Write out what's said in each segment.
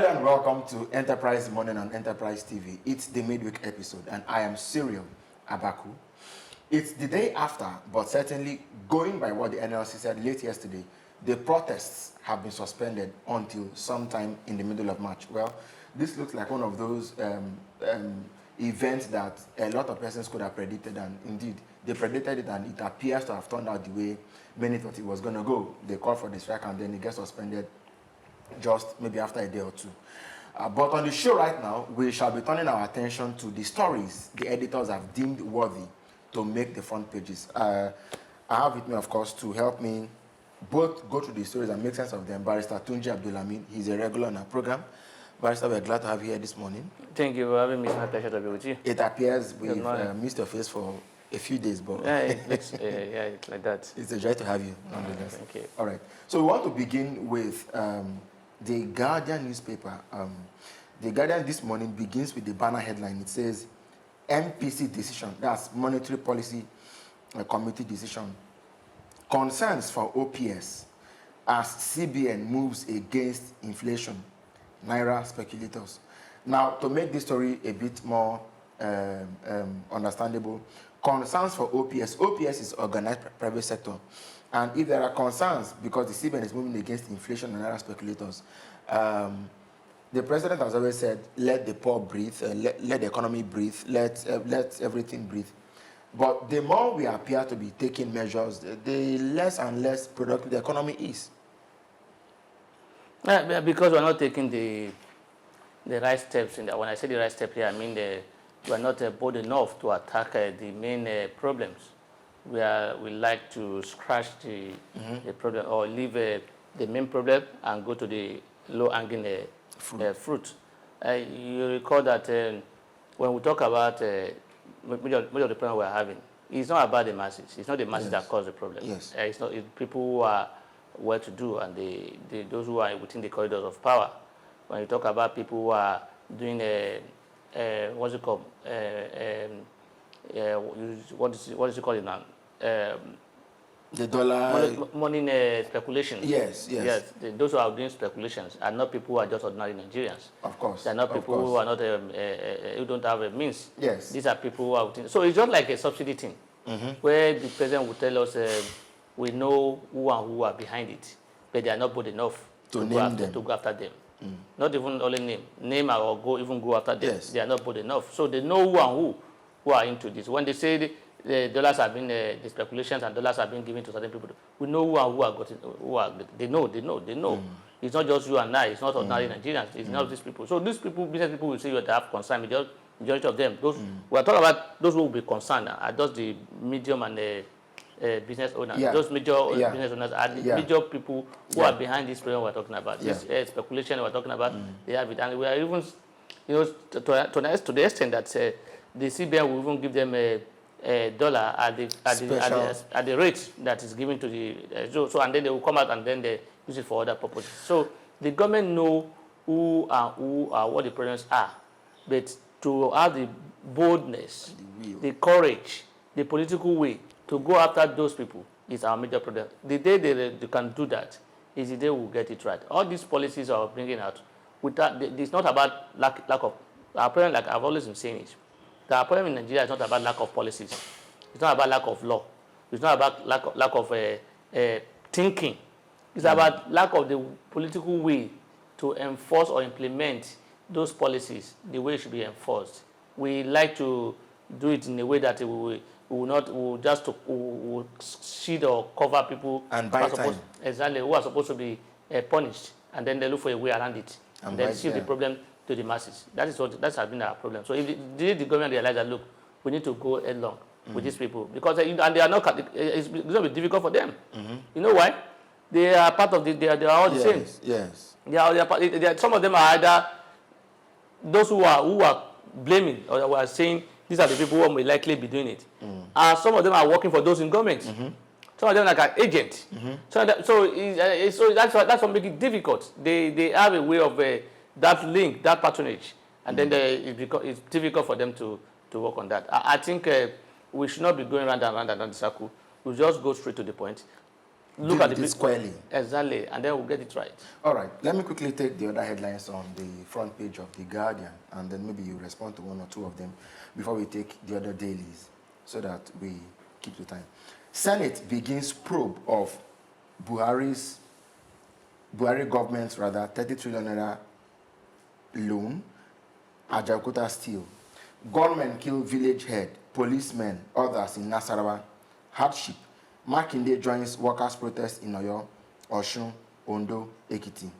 And welcome to Enterprise Morning on Enterprise TV. It's the midweek episode, and I am Cyril Abaku. It's the day after, but certainly going by what the NLC said late yesterday, the protests have been suspended until sometime in the middle of March. Well, this looks like one of those events that a lot of persons could have predicted, and indeed, they predicted it, and it appears to have turned out the way many thought it was going to go. They called for the strike, and then it gets suspended just maybe after a day or two. But on the show right now, we shall be turning our attention to the stories the editors have deemed worthy to make the front pages. I have with me, of course, to help me both go through the stories and make sense of them, Barrister Tunji Abdulamin. He's a regular on our program. Barrister, we're glad to have you here this morning. Thank you for having me. It's my pleasure to be with you. It appears we've missed your face for a few days, but it's like that. It's a joy to have you, nonetheless. Thank you. All right. So we want to begin with the Guardian newspaper. The Guardian this morning begins with the banner headline. It says, MPC decision, that's Monetary Policy Committee decision, concerns for OPS as CBN moves against inflation, Naira speculators. Now, to make this story a bit more understandable, concerns for OPS. OPS is organized private sector. And if there are concerns because the CBN is moving against inflation and other speculators, the president has always said, let the poor breathe, let the economy breathe, let everything breathe. But the more we appear to be taking measures, the less and less productive the economy is. Because we're not taking the right steps. When I say the right step here, I mean we are not bold enough to attack the main problems. We like to scratch the problem or leave the main problem and go to the low-hanging fruit. You recall that when we talk about major of the problem we're having, it's not about the masses. It's not the masses that cause the problem. Yes. It's people who are well-to-do and those who are within the corridors of power. When you talk about people who are doing what's it called? What is it called now? The dollar money speculations. Yes. Those who are doing speculations are not people who are just ordinary Nigerians. Of course. They're not people who are not who don't have a means. Yes. These are people who are within. So it's just like a subsidy thing, where the president will tell us we know who and who are behind it, but they are not bold enough to go after them. Not even only name or go after them. Yes. They are not bold enough. So they know who and who are into this. When they say the dollars have been the speculations and dollars have been given to certain people, we know who are they know. It's not just you and I. It's not ordinary Nigerians. It's not these people. So these people, business people, will say you have concern. Majority of them, those we are talking about, those who will be concerned are just the medium and the business owners. Those major business owners are the major people who are behind this problem we're talking about. This speculation we're talking about, they have it. And we are even, to the extent that the CBN will even give them a dollar at the rate that is given to the so and then they will come out and then they use it for other purposes. So the government know who are what the problems are, but to have the boldness, the courage, the political will to go after those people is our major problem. The day they can do that is the day we'll get it right. All these policies are bringing out, it's not about lack of our problem. Like I've always been saying it, our problem in Nigeria is not about lack of policies. It's not about lack of law. It's not about lack of thinking. It's about lack of the political will to enforce or implement those policies the way it should be enforced. We like to do it in a way that we will just shield or cover people and buy time. Who are supposed to be punished, and then they look for a way around it and then shield the problem to the masses. That has been our problem. So if the government realize that, look, we need to go headlong with these people because and they are not. It's going to be difficult for them. You know why? They are part of they are all the same. Yes. Some of them are either those who are blaming or who are saying these are the people who may likely be doing it. And some of them are working for those in government. Some of them are like an agent. So that's what makes it difficult. They have a way of that link, that patronage, and then it's difficult for them to work on that. I think we should not be going round and round the circle. We'll just go straight to the point. look at it squarely. Exactly, and then we'll get it right. All right, let me quickly take the other headlines on the front page of The Guardian, and then maybe you respond to one or two of them before we take the other dailies, so that we keep the time. Senate begins probe of Buhari government's 30 trillion naira loan, Ajaokuta steel. Gunmen kill village head, policemen, others in Nasarawa. Hardship. Makinde joins workers' protest in Oyo, Osun, Ondo, Ekiti.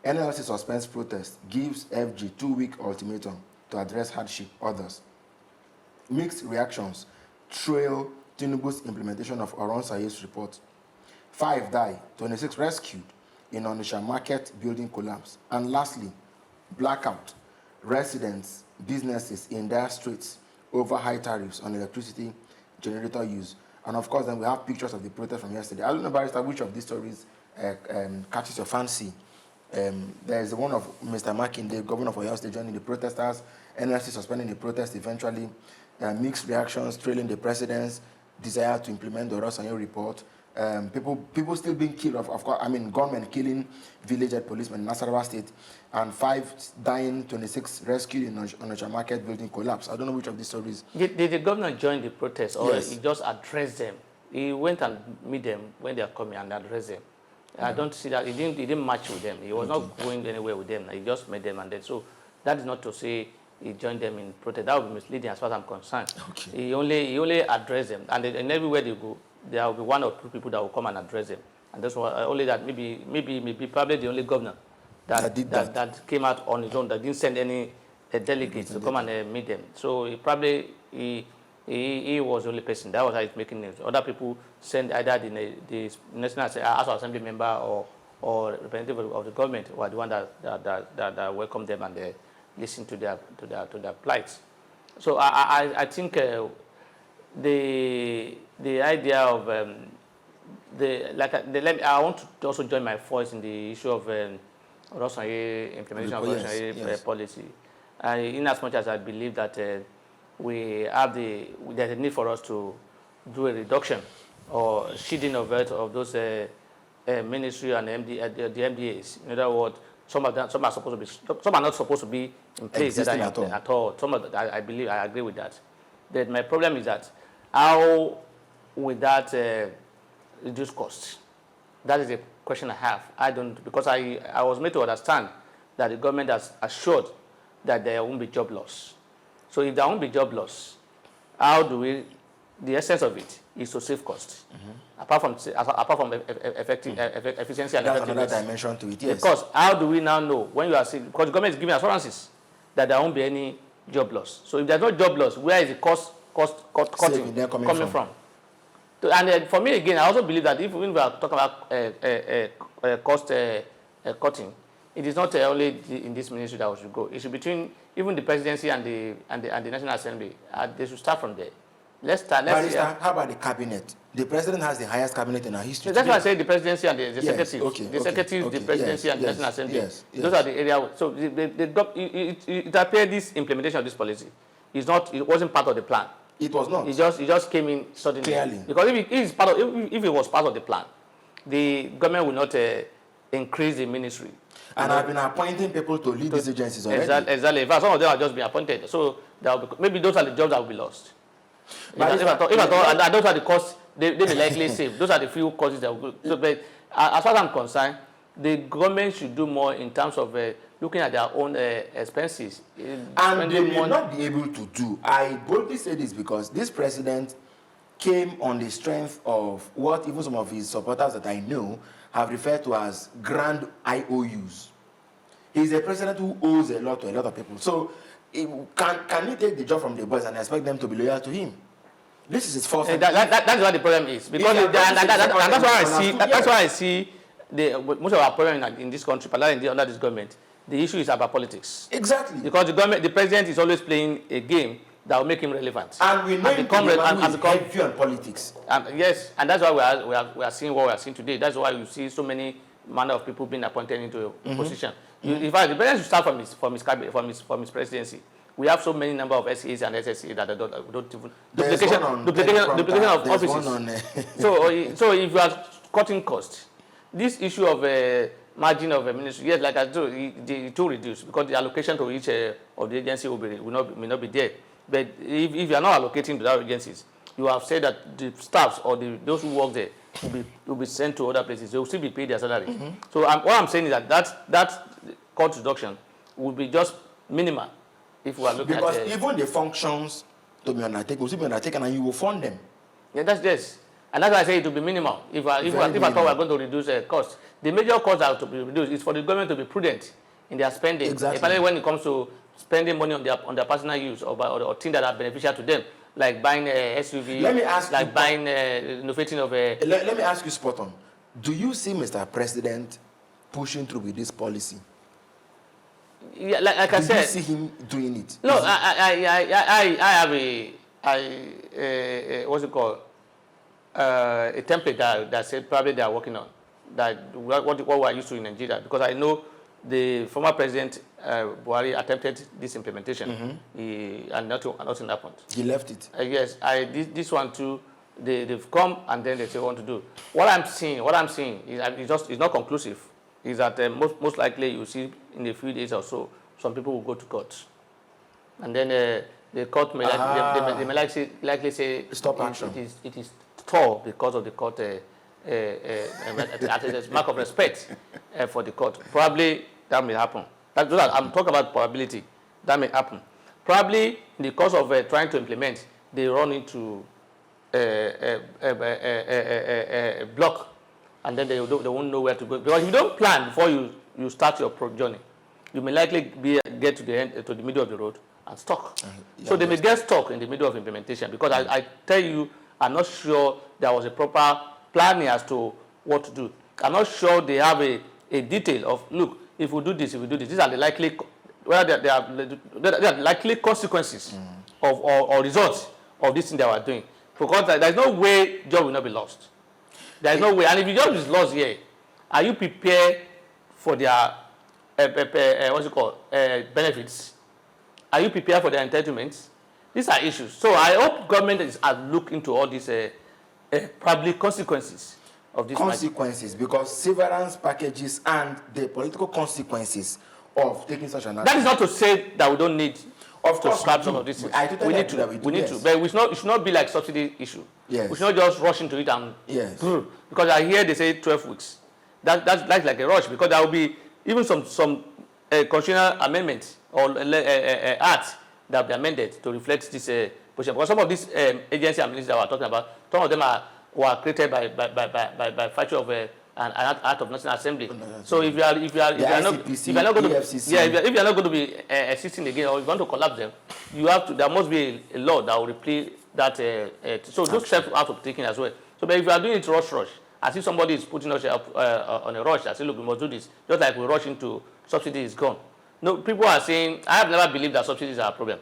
NLC suspends protest, gives FG 2-week ultimatum to address hardship, others. Mixed reactions trail Tinubu's implementation of Oron Sayed's report. 5 die, 26 rescued in Onitsha market building collapse. And lastly, blackout. Residents, businesses in dire straits over high tariffs on electricity, generator use. And of course, then we have pictures of the protest from yesterday. I don't know, Barrister, which of these stories catches your fancy. There is the one of Mr. Makinde, governor of Oyo State, joining the protesters, NLC suspending the protest eventually, mixed reactions trailing the president's desire to implement the Oron report. People still being killed, of course, gunmen killing village policemen in Nasarawa State, and 5 dying, 26 rescued in Onitsha market building collapse. I don't know which of these stories. Did the governor join the protest, or Yes. he just addressed them? He went and meet them when they are coming and addressed them. I don't see that. He didn't match with them. He was not going anywhere with them. He just met them, and then so that is not to say he joined them in protest. That would be misleading as far as I'm concerned. Okay. He only addressed them, and everywhere they go, there will be 1 or 2 people that will come and address them. And that's why only that maybe probably the only governor that came out on his own, that didn't send any delegates to come and meet them. So he was the only person. That was how he's making news. Other people send either the National House of Assembly member or representative of the government were the one that welcomed them and listened to their plights. So I think the idea of I want to also join my voice in the issue of Oron implementation of Oron policy. In as much as I believe that there's a need for us to do a reduction or shedding of those ministry and the MDAs. In other words, some are not supposed to be in place at all. I believe I agree with that. But my problem is that how will that reduce costs? That is a question I have. I don't, because I was made to understand that the government has assured that there won't be job loss. So if there won't be job loss, how do we? The essence of it is to save costs. Apart from efficiency and That's effectiveness. another dimension to it. Yes. Because how do we now know when you are saying, because the government is giving assurances that there won't be any job loss. So if there's no job loss, where is the cost cutting coming from? And for me again, I also believe that if we are talking about cost cutting, it is not only in this ministry that we should go. It should be between even the presidency and the National Assembly. They should start from there. Let's start. How about the cabinet? The president has the highest cabinet in our history. That's why I say the presidency and the executives. The executives, the presidency, and the National Assembly. Yes. Those are the areas. So it appeared this implementation of this policy it wasn't part of the plan. It was not. It just came in suddenly. Clearly. Because if it was part of the plan, the government will not increase the ministry. And I've been appointing people to lead these agencies already. Exactly. In fact, some of them have just been appointed. So maybe those are the jobs that will be lost. And those are the costs they may likely save. Those are the few costs that will go. So, but as far as I'm concerned, the government should do more in terms of looking at their own expenses. And they may not be able to do. I boldly say this because this president came on the strength of what even some of his supporters that I know have referred to as grand IOUs. He's a president who owes a lot to a lot of people. So can he take the job from the boys and expect them to be loyal to him? This is his first. That's what the problem is. Because that's why I see most of our problem in this country, particularly under this government, the issue is about politics. Exactly. Because the president is always playing a game that will make him relevant. And we know him to become heavy on politics. Yes, and that's why we are seeing what we are seeing today. That's why you see so many manner of people being appointed into a position. In fact, the president should start from his presidency. We have so many number of SEs and SSEs that don't even duplication of offices. So if you are cutting costs. This issue of margin of a ministry, yes, like I told, it will reduce because the allocation to each of the agency may not be there. But if you are not allocating to other agencies, you have said that the staffs or those who work there will be sent to other places. They will still be paid their salary. So what I'm saying is that cost reduction will be just minimal if we are looking because at even the functions to be undertaken will still be undertaken, and you will fund them. yeah, that's yes. And that's why I say it will be minimal. If I thought we are going to reduce costs, the major costs that are to be reduced is for the government to be prudent in their spending, Exactly. especially when it comes to spending money on their personal use or things that are beneficial to them, like buying a SUV, Let me ask like you, buying innovating of a. Let me ask you, spot on. Do you see Mr. President pushing through with this policy? Yeah, like I said, do you see him doing it? No, I have what's it called? A template that said probably they are working on that what we are used to in Nigeria, because I know the former president Buhari attempted this implementation and nothing happened. He left it. Yes, this one too. They've come and then they say what to do. What I'm seeing is it's not conclusive. Is that most likely you see in a few days or so some people will go to court, and then the court may they may likely say stop action. It is tall because of the court mark of respect for the court. Probably that may happen. I'm talking about probability. That may happen. Probably in the course of trying to implement, they run into a block, and then they won't know where to go. Because if you don't plan before you start your journey, you may likely get to the end, to the middle of the road and stuck. Yeah, so they may get stuck in the middle of implementation, because I tell you, I'm not sure there was a proper planning as to what to do. I'm not sure they have a detail of, look, if we do this, these are the likely, they are likely consequences of or results of this thing they are doing. Because there's no way job will not be lost. There's no way. And if the job is lost here, are you prepared for their benefits? Are you prepared for their entitlements? These are issues. So I hope government is look into all these probably consequences of this. Consequences, because severance packages and the political consequences of taking such an action. That is not to say that we don't need of to scrap some of these things. We need to. But it should not be like subsidy issue. Yes. We should not just rush into it and because I hear they say 12 weeks. That's like a rush, because there will be even some constitutional amendments or acts that will be amended to reflect this position. Because some of these agency amendments that we're talking about, some of them were created by virtue of an act of National Assembly. So if you are not going to be assisting again, or if you want to collapse them, there must be a law that will replace that. So those steps have to be taken as well. So, but if you are doing it rush, as if somebody is putting us on a rush, I say, look, we must do this. Just like we rush into subsidy is gone. No, people are saying, I have never believed that subsidies are a problem.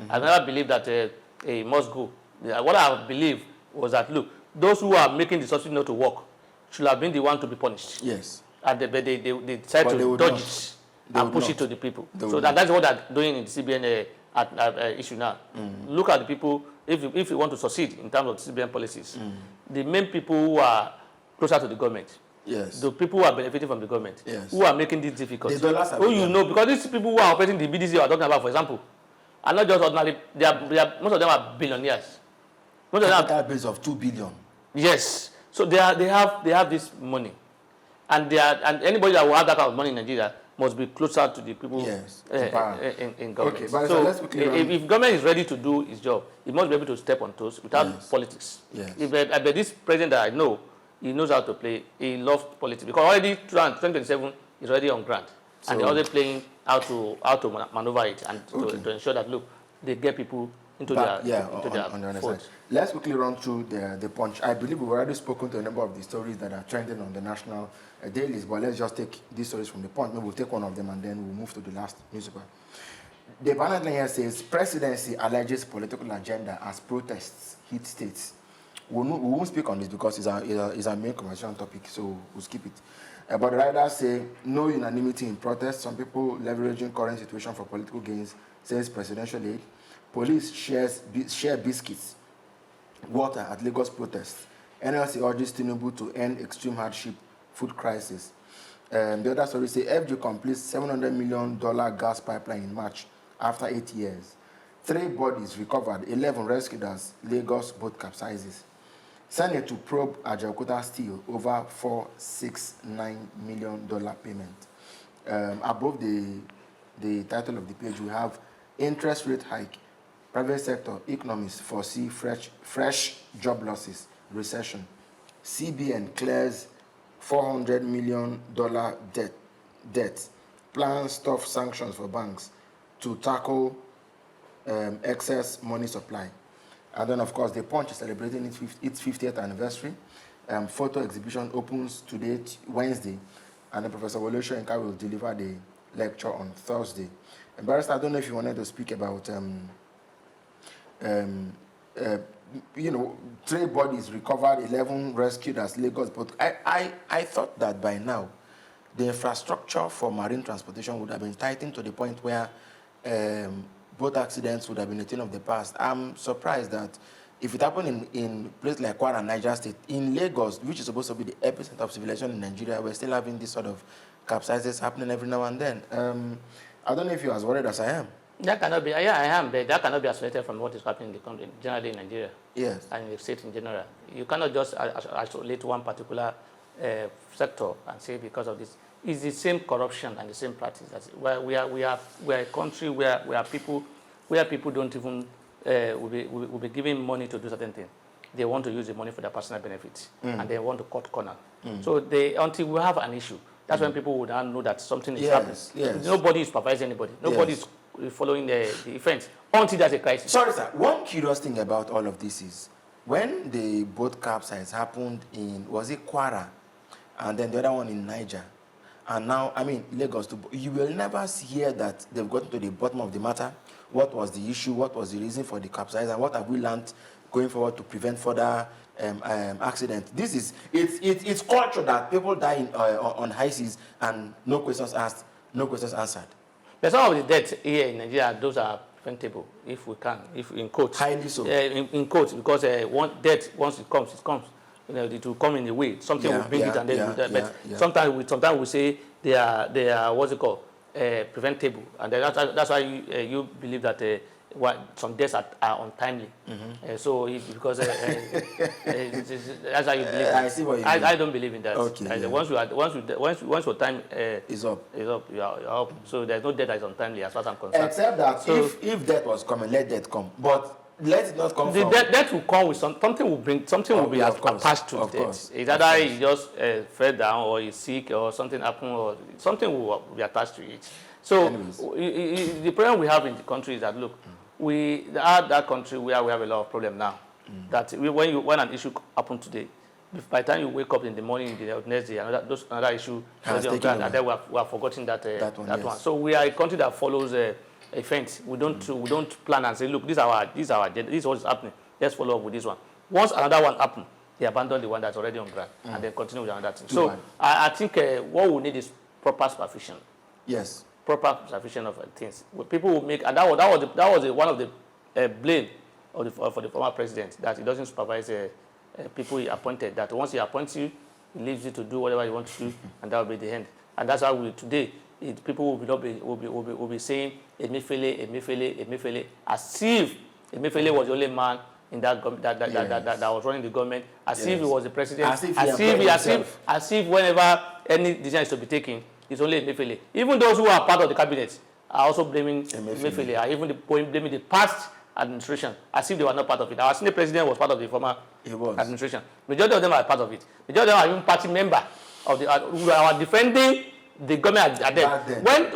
I've never believed that it must go. What I believe was that, look, those who are making the subsidy not to work should have been the one to be punished. Yes. And they decide to dodge it and push it to the people. So that's what they're doing in the CBN issue now. Look at the people, if you want to succeed in terms of CBN policies, the main people who are closer to the government, the people who are benefiting from the government, who are making this difficult, who because these people who are operating the BDC you are talking about, for example, are not just ordinary, most of them are billionaires. Most of them have a base of 2 billion. Yes. So they have this money, and anybody that will have that kind of money in Nigeria must be closer to the people in government. Okay, so let's if government is ready to do its job, it must be able to step on toes without politics. Yes. But this president that I know, he knows how to play. He loves politics, because already 2027 is already on ground, and they're already playing how to maneuver it and to ensure that, look, they get people into their fold. Let's quickly run through the punch. I believe we've already spoken to a number of the stories that are trending on the national dailies, but let's just take these stories from the punch. Maybe we'll take one of them and then we'll move to the last newspaper. The banner here says, presidency alleges political agenda as protests hit states. We won't speak on this because it's our main conversation topic, so we'll skip it. But the writers say, no unanimity in protests. Some people leveraging current situation for political gains, says presidential aid. Police share biscuits, water at Lagos protests. NLC urges Tinubu to end extreme hardship food crisis. The other story say FG completes $700 million gas pipeline in March after 8 years. 3 bodies recovered, 11 rescued as Lagos boat capsizes. Senate to probe Ajaokuta steel over $469 million payment. Above the title of the page, we have interest rate hike. Private sector economists foresee fresh job losses, recession. CBN clears $400 million debt. Plans tough sanctions for banks to tackle excess money supply. And then, of course, the Punch is celebrating its 50th anniversary. Photo exhibition opens today, Wednesday, and then Professor Wole Soyinka will deliver the lecture on Thursday. And Barrister, I don't know if you wanted to speak about, 3 bodies recovered, 11 rescued as Lagos. But I thought that by now, the infrastructure for marine transportation would have been tightened to the point where boat accidents would have been a thing of the past. I'm surprised that if it happened in places like Kwara and Niger State, in Lagos, which is supposed to be the epicenter of civilization in Nigeria, we're still having this sort of capsizes happening every now and then. I don't know if you're as worried as I am. That cannot be, yeah, I am, but that cannot be isolated from what is happening in the country, generally in Nigeria. Yes. And in the state in general. You cannot just isolate one particular sector and say because of this. It's the same corruption and the same practice. We are a country where people don't even will be giving money to do certain things. They want to use the money for their personal benefits, and they want to cut corner. So until we have an issue, that's when people would know that something is happening. Yes. Nobody is supervising anybody. Nobody is following the events until there's a crisis. Sorry, sir. One curious thing about all of this is when the boat capsize happened was it Kwara, and then the other one in Niger, and now, Lagos, you will never hear that they've gotten to the bottom of the matter. What was the issue? What was the reason for the capsize? And what have we learned going forward to prevent further accidents? It's culture that people die on high seas and no questions asked, no questions answered. But some of the deaths here in Nigeria, those are preventable if we can, if in quotes. Highly so. In quotes, because once it comes. It will come in a way. Something will bring it, and then sometimes we say they are what's it called, preventable, and then that's why you believe that some deaths are untimely. So because that's how you believe. I see what you mean. I don't believe in that. Okay. Once your time is up, you're up. So there's no death that is untimely as far as I'm concerned. Except that if death was coming, let death come. But let it not come. Death will come with something will be attached to death. It's either he just fell down, or he's sick, or something happened, or something will be attached to it. So the problem we have in the country is that look, we are that country where we have a lot of problem now. That when an issue happens today, by the time you wake up in the morning, the next day, another issue has taken over, and then we have forgotten that one. So we are a country that follows events. We don't plan and say, look, this is our agenda, this is what is happening. Let's follow up with this one. Once another one happens, they abandon the one that's already on ground and then continue with another thing. So I think what we need is proper supervision. Yes. Proper supervision of things. People will make, and that was one of the blame for the former president, that he doesn't supervise people he appointed. That once he appoints you, he leaves you to do whatever you want to do, and that will be the end. And that's how today people will be saying Emefiele, as if Emefiele was the only man in that that was running the government, as if he was the president, as if whenever any decision is to be taken, it's only Emefiele. Even those who are part of the cabinet are also blaming Emefiele, are even blaming the past administration, as if they were not part of it. Our senior president was part of the former administration. Majority of them are part of it. Majority of them are even party member of who are defending the government at them. When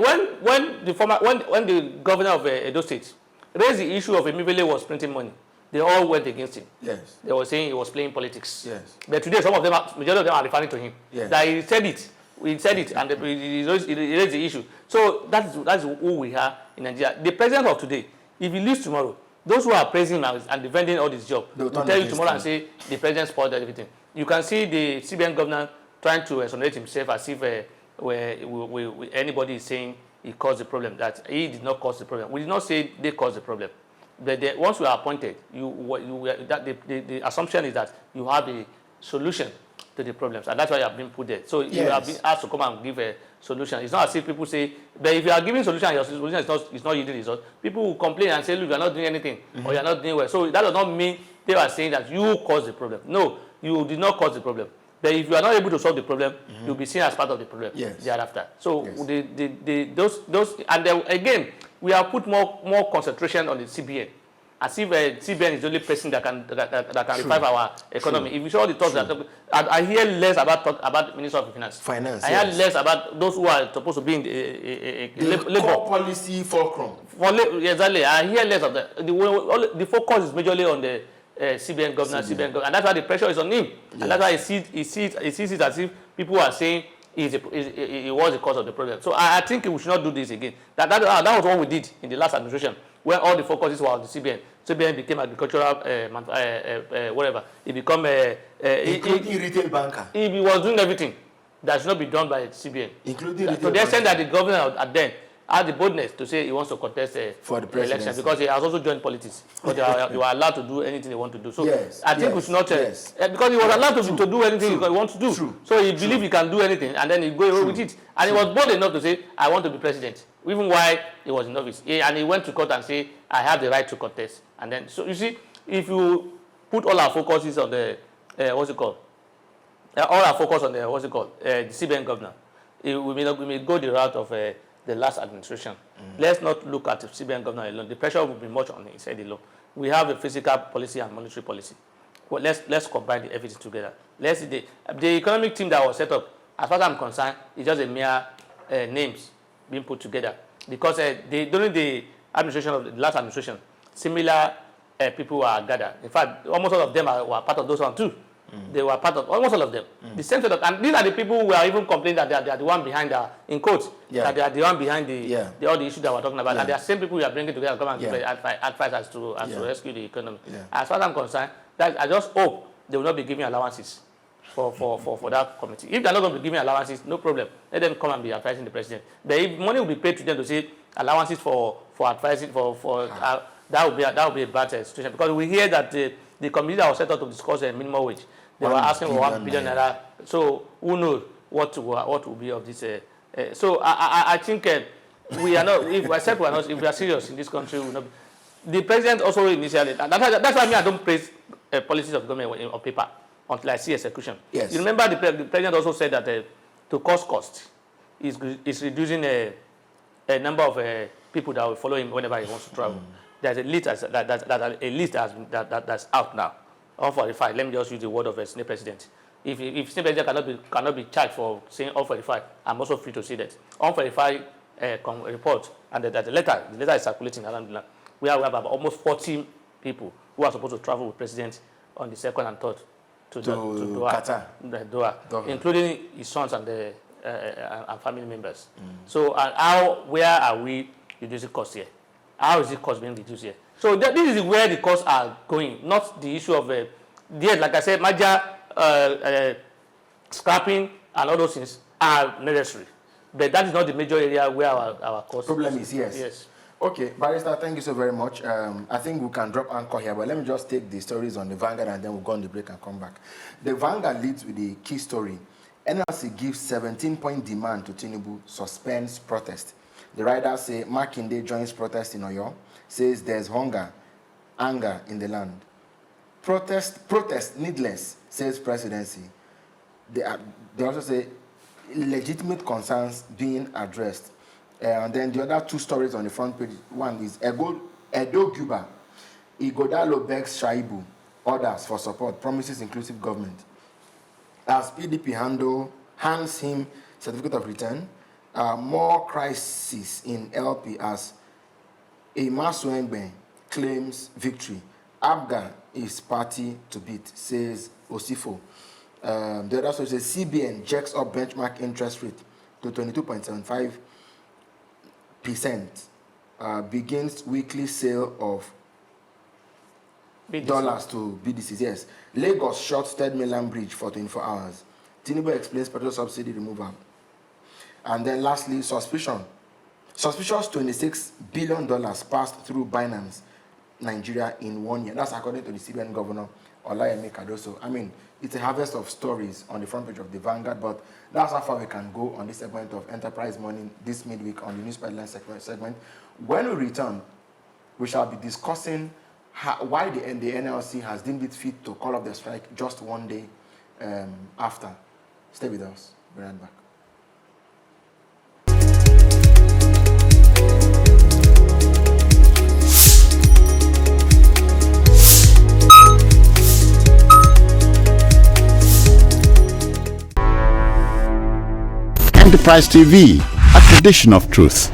the governor of Edo State raised the issue of Emefiele was printing money, they all went against him. Yes. They were saying he was playing politics. Yes. But today, majority of them are referring to him. Yes. That he said it. We said it, and he raised the issue. So that's who we are in Nigeria. The president of today, if he leaves tomorrow, those who are praising him and defending all this job will tell you tomorrow and say the president spoiled everything. You can see the CBN governor trying to exonerate himself as if anybody is saying he caused the problem, that he did not cause the problem. We did not say they caused the problem. But once you are appointed, the assumption is that you have a solution to the problems, and that's why you have been put there. So you have been asked to come and give a solution. It's not as if people say, but if you are giving solution and your solution is not yielding results, people will complain and say, look, you are not doing anything, or you are not doing well. So that does not mean they are saying that you caused the problem. No, you did not cause the problem. But if you are not able to solve the problem, you'll be seen as part of the problem thereafter. So those and then, again, we have put more concentration on the CBN. As if CBN is the only person that can revive our economy. If you saw the talks that I hear less about Minister of Finance. I hear less about those who are supposed to be in the labor policy fulcrum. Exactly. I hear less of that. The focus is majorly on the CBN governor, and that's why the pressure is on him. And that's why he sees it as if people are saying it was the cause of the problem. So I think we should not do this again. That was what we did in the last administration, where all the focuses were on the CBN. CBN became agricultural, whatever. It became including retail banker. If he was doing everything that should not be done by CBN, including retail to the extent that the governor at then had the boldness to say he wants to contest for the election, because he has also joined politics. But you are allowed to do anything they want to do. So I think we should not because he was allowed to do anything he wants to do. So he believed he can do anything, and then he go away with it. And he was bold enough to say, I want to be president, even while he was in office. And he went to court and say, I have the right to contest. And then, so you see, if you put all our focuses on the all our focus on the the CBN governor, we may go the route of the last administration. Let's not look at the CBN governor alone. The pressure will be much on his head alone. We have a physical policy and monetary policy. Well, let's combine everything together. Let's see the economic team that was set up, as far as I'm concerned, is just a mere names being put together. Because during the administration of the last administration, similar people were gathered. In fact, almost all of them were part of those ones too. They were part of almost all of them. The same set of, and these are the people who are even complaining that they are the one behind in quotes, that they are the one behind all the issues that we're talking about. And they are the same people we are bringing together to come and give advice as to rescue the economy. As far as I'm concerned, I just hope they will not be giving allowances for that committee. If they're not going to be giving allowances, no problem. Let them come and be advising the president. But if money will be paid to them to say allowances for advising that would be a bad situation, because we hear that the committee that was set up to discuss a minimum wage, they were asking for 1 billion naira. So who knows what will be of this? So I think we are not. If we are serious in this country, we will not. The president also initially. That's why I don't praise policies of government on paper until I see execution. Yes. You remember the president also said that to cost is reducing a number of people that will follow him whenever he wants to travel. There's a list that's out now. 145. Let me just use the word of a Senate president. If Senate president cannot be charged for saying 145, I'm also free to say that 145 report, and the letter is circulating around the land. We have about almost 40 people who are supposed to travel with president on the 2nd and 3rd to Doha, including his sons and family members. So where are we reducing costs here? How is the cost being reduced here? So this is where the costs are going, not the issue of like I said, merger, scrapping, and all those things are necessary. But that is not the major area where our cost problem is. Yes. Okay, Barrister, thank you so very much. I think we can drop anchor here, but let me just take the stories on the Vanguard and then we'll go on the break and come back. The Vanguard leads with the key story. NLC gives 17-point demand to Tinubu, suspends protest. The riders say Makinde joins protest in Oyo, says there's anger in the land. Protest needless, says presidency. They also say legitimate concerns being addressed. And then the other two stories on the front page, one is Edo Guba, Igodalo begs Shaibu, orders for support, promises inclusive government. As PDP hands him certificate of return, more crisis in LP as Emasuengbe claims victory. Abga is party to beat, says Osifo. The other story says CBN jacks up benchmark interest rate to 22.75%. Begins weekly sale of dollars to BDCs. Yes. Lagos shuts Third Mainland Bridge for 24 hours. Tinubu explains petrol subsidy removal. And then lastly, suspicious $26 billion passed through Binance Nigeria in 1 year. That's according to the CBN governor Olayemi Cardoso. I mean, it's a harvest of stories on the front page of the Vanguard, but that's how far we can go on this segment of Enterprise Morning this midweek on the News Headline segment. When we return, we shall be discussing why the NLC has deemed it fit to call off the strike just one day after. Stay with us. We'll be right back. Enterprise TV, a tradition of truth.